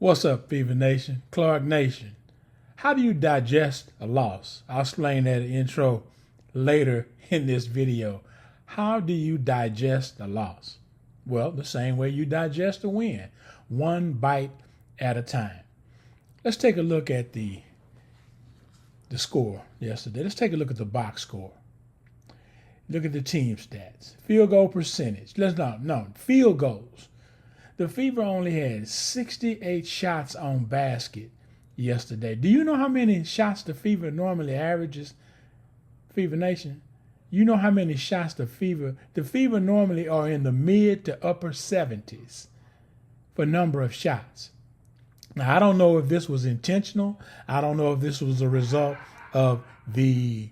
What's up, Fever Nation? Clark Nation. How do you digest a loss? I'll explain that intro later in this video. How do you digest a loss? Well, the same way you digest a win, one bite at a time. Let's take a look at the score yesterday. Let's take a look at the box score. Look at the team stats. Field goal percentage. Field goals. The Fever only had 68 shots on basket yesterday. Do you know how many shots the Fever normally averages, Fever Nation? You know how many shots the Fever normally are in the mid to upper 70s for number of shots. Now, I don't know if this was intentional. I don't know if this was a result of the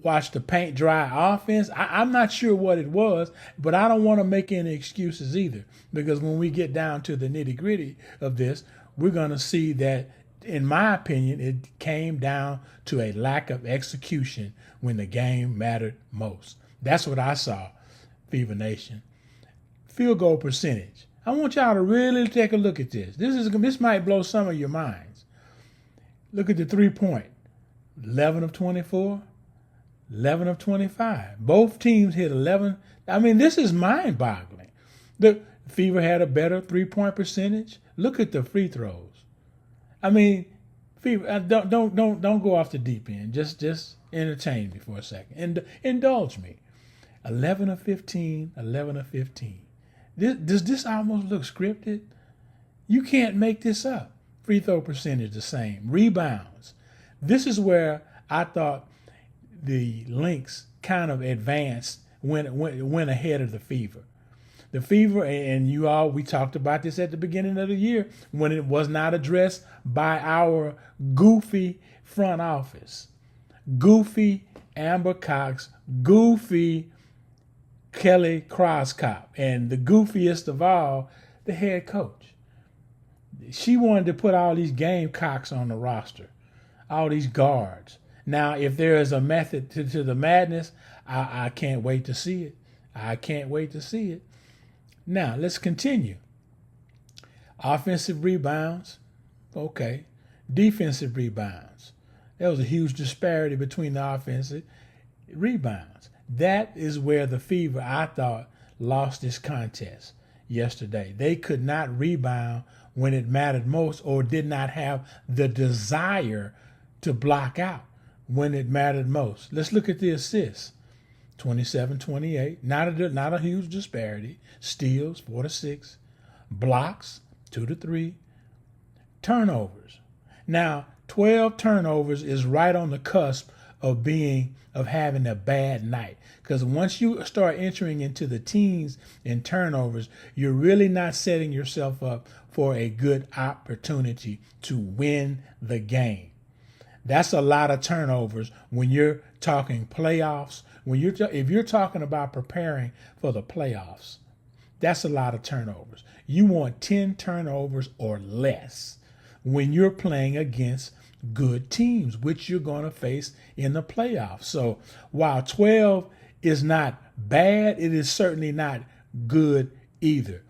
watch the paint dry offense. I'm not sure what it was, but I don't want to make any excuses either, because when we get down to the nitty gritty of this, we're going to see that, in my opinion, it came down to a lack of execution when the game mattered most. That's what I saw, Fever Nation. Field goal percentage. I want y'all to really take a look at this. This might blow some of your minds. Look at the 3-point. 11 of 24. 11 of 25. Both teams hit 11. I mean, this is mind-boggling. The Fever had a better 3-point percentage. Look at the free throws. I mean, Fever, don't go off the deep end. Just entertain me for a second and indulge me. 11 of 15. 11 of 15. Does this almost look scripted? You can't make this up. Free throw percentage the same. Rebounds. This is where I thought the Lynx kind of advanced, went ahead of the Fever. The Fever, and we talked about this at the beginning of the year when it was not addressed by our goofy front office. Goofy Amber Cox, goofy Kelly Croscott, and the goofiest of all, the head coach. She wanted to put all these gamecocks on the roster, all these guards. Now, if there is a method to the madness, I can't wait to see it. I can't wait to see it. Now, let's continue. Offensive rebounds, okay. Defensive rebounds. There was a huge disparity between the offensive rebounds. That is where the Fever, I thought, lost this contest yesterday. They could not rebound when it mattered most, or did not have the desire to block out when it mattered most. Let's look at the assists. 27-28, not a huge disparity. Steals, 4-6. Blocks, 2-3. Turnovers. Now, 12 turnovers is right on the cusp of having a bad night. Because once you start entering into the teens in turnovers, you're really not setting yourself up for a good opportunity to win the game. That's a lot of turnovers when you're talking playoffs. If you're talking about preparing for the playoffs, that's a lot of turnovers. You want 10 turnovers or less when you're playing against good teams, which you're going to face in the playoffs. So while 12 is not bad, it is certainly not good either.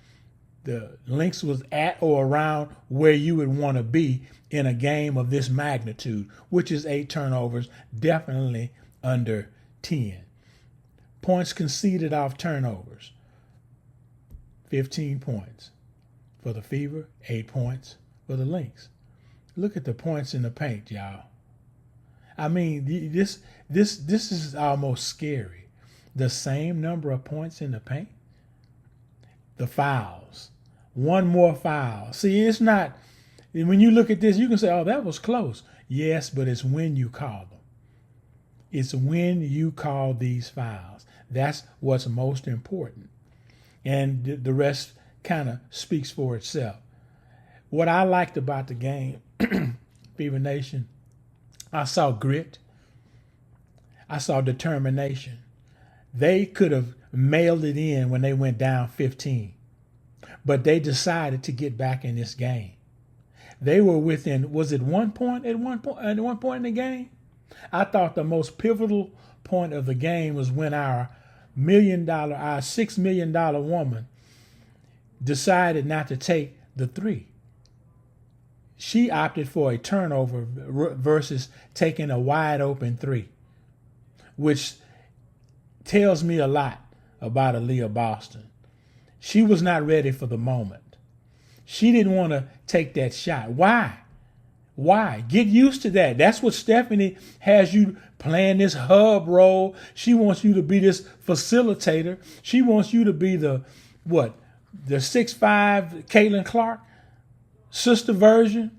The Lynx was at or around where you would want to be in a game of this magnitude, which is 8 turnovers, definitely under 10. Points conceded off turnovers, 15 points for the Fever, 8 points for the Lynx. Look at the points in the paint, y'all. I mean, this is almost scary. The same number of points in the paint. The fouls. One more foul. See, it's not, when you look at this, you can say, oh, that was close. Yes, but it's when you call them. It's when you call these fouls. That's what's most important. And the rest kind of speaks for itself. What I liked about the game, Fever Nation, I saw grit. I saw determination. They could have mailed it in when they went down 15. But they decided to get back in this game. They were within, was it 1 point at one point in the game? I thought the most pivotal point of the game was when our $6 million woman decided not to take the three. She opted for a turnover versus taking a wide open three, which tells me a lot about Aaliyah Boston. She was not ready for the moment. She didn't want to take that shot. Why? Why? Get used to that. That's what Stephanie has you playing this hub role. She wants you to be this facilitator. She wants you to be the 6'5" Caitlin Clark sister version.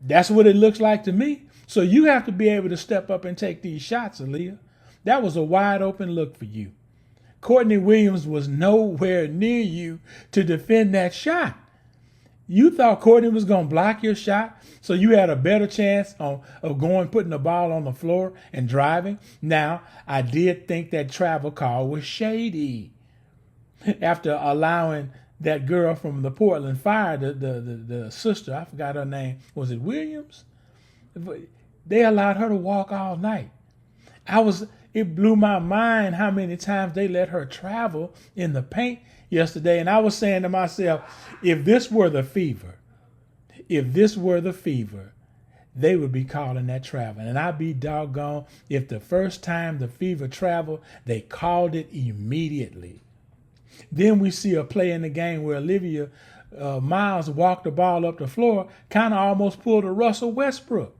That's what it looks like to me. So you have to be able to step up and take these shots, Aaliyah. That was a wide open look for you. Courtney Williams was nowhere near you to defend that shot. You thought Courtney was going to block your shot, so you had a better chance of putting the ball on the floor and driving. Now, I did think that travel call was shady. After allowing that girl from the Portland Fire, the sister, I forgot her name, was it Williams? They allowed her to walk all night. It blew my mind how many times they let her travel in the paint yesterday. And I was saying to myself, if this were the Fever, they would be calling that traveling. And I'd be doggone if the first time the Fever traveled, they called it immediately. Then we see a play in the game where Olivia Miles walked the ball up the floor, kind of almost pulled a Russell Westbrook.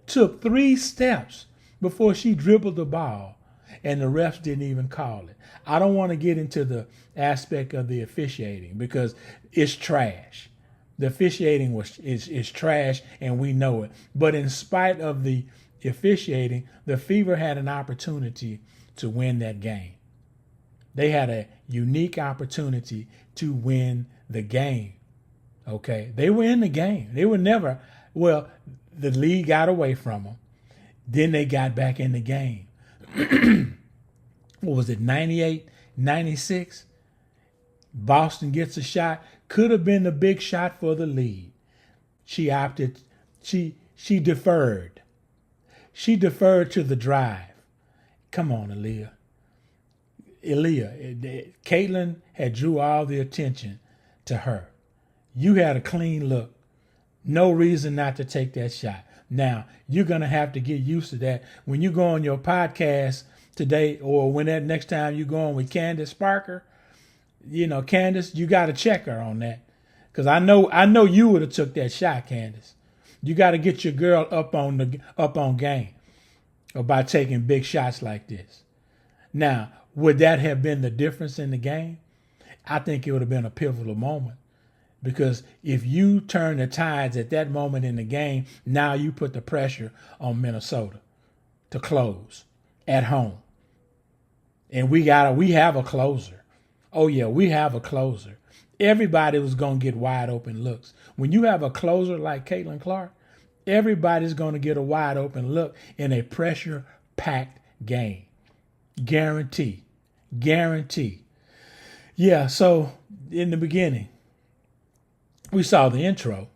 Took 3 steps before she dribbled the ball, and the refs didn't even call it. I don't want to get into the aspect of the officiating because it's trash. The officiating is trash, and we know it. But in spite of the officiating, the Fever had an opportunity to win that game. They had a unique opportunity to win the game. Okay? They were in the game. They were never, the league got away from them. Then they got back in the game. What was it, 98, 96? Boston gets a shot. Could have been the big shot for the lead. She opted, she deferred. She deferred to the drive. Come on, Aaliyah. Caitlin had drew all the attention to her. You had a clean look. No reason not to take that shot. Now, you're going to have to get used to that. When you go on your podcast today, or when that next time you go on with Candace Parker, Candace, you got to check her on that. Because I know you would have took that shot, Candace. You got to get your girl up on game by taking big shots like this. Now, would that have been the difference in the game? I think it would have been a pivotal moment. Because if you turn the tides at that moment in the game, now you put the pressure on Minnesota to close at home. And we have a closer. Oh yeah, we have a closer. Everybody was going to get wide open looks. When you have a closer like Caitlin Clark, everybody's going to get a wide open look in a pressure-packed game. Guarantee. Yeah, so in the beginning, we saw the intro.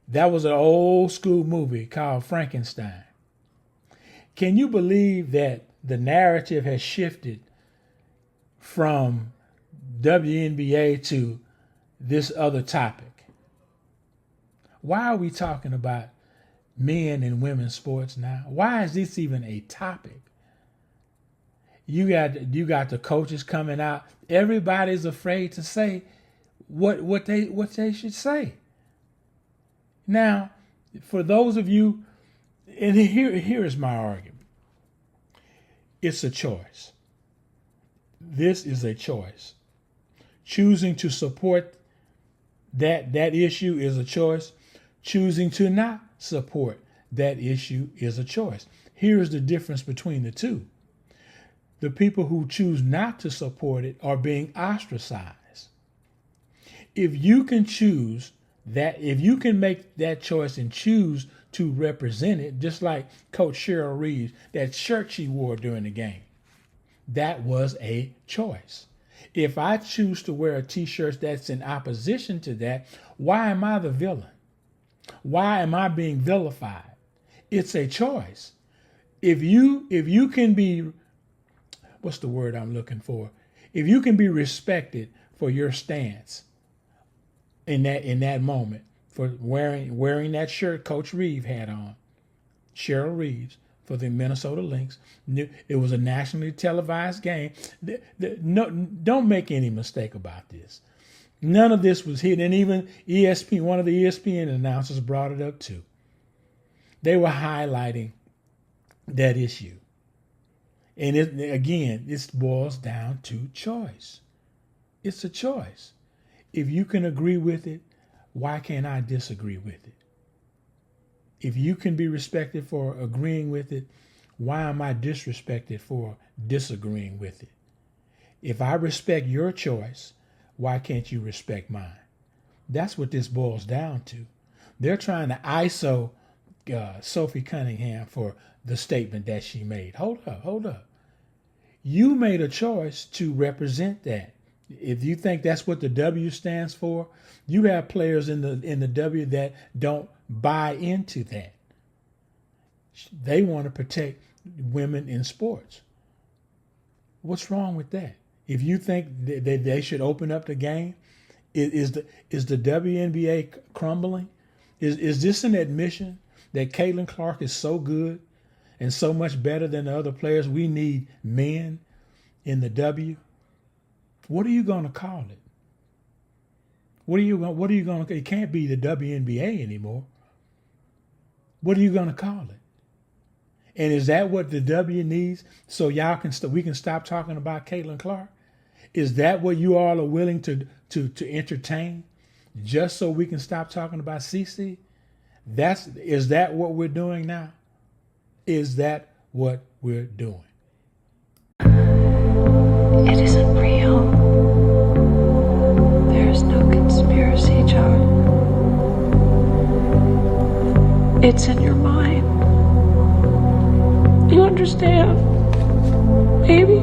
That was an old school movie called Frankenstein. Can you believe that the narrative has shifted from WNBA to this other topic? Why are we talking about men and women's sports now? Why is this even a topic? You got the coaches coming out. Everybody's afraid to say what they should say. Now, for those of you, and here is my argument. It's a choice. This is a choice. Choosing to support that issue is a choice. Choosing to not support that issue is a choice. Here's the difference between the two. The people who choose not to support it are being ostracized. If you can choose that, if you can make that choice and choose to represent it, just like Coach Cheryl Reeves, that shirt she wore during the game, that was a choice. If I choose to wear a t-shirt that's in opposition to that, why am I the villain? Why am I being vilified? It's a choice. If you can be, what's the word I'm looking for? If you can be respected for your stance in that moment, for wearing that shirt Coach Reeve had on, Cheryl Reeves, for the Minnesota Lynx. It was a nationally televised game. No, don't make any mistake about this. None of this was hidden. And even ESPN, one of the ESPN announcers brought it up too. They were highlighting that issue. And again, this boils down to choice. It's a choice. If you can agree with it, why can't I disagree with it? If you can be respected for agreeing with it, why am I disrespected for disagreeing with it? If I respect your choice, why can't you respect mine? That's what this boils down to. They're trying to ISO Sophie Cunningham for the statement that she made. Hold up. You made a choice to represent that. If you think that's what the W stands for, you have players in the W that don't buy into that. They want to protect women in sports. What's wrong with that? If you think that they should open up the game, is the WNBA crumbling? Is this an admission that Caitlin Clark is so good and so much better than the other players? We need men in the W. What are you going to call it? What are you going to? It can't be the WNBA anymore. What are you going to call it? And is that what the W needs? So y'all we can stop talking about Caitlin Clark? Is that what you all are willing to entertain, just so we can stop talking about CC? Is that what we're doing now? Is that what we're doing? It isn't real. There's no conspiracy, John. It's in your mind. You understand? Maybe.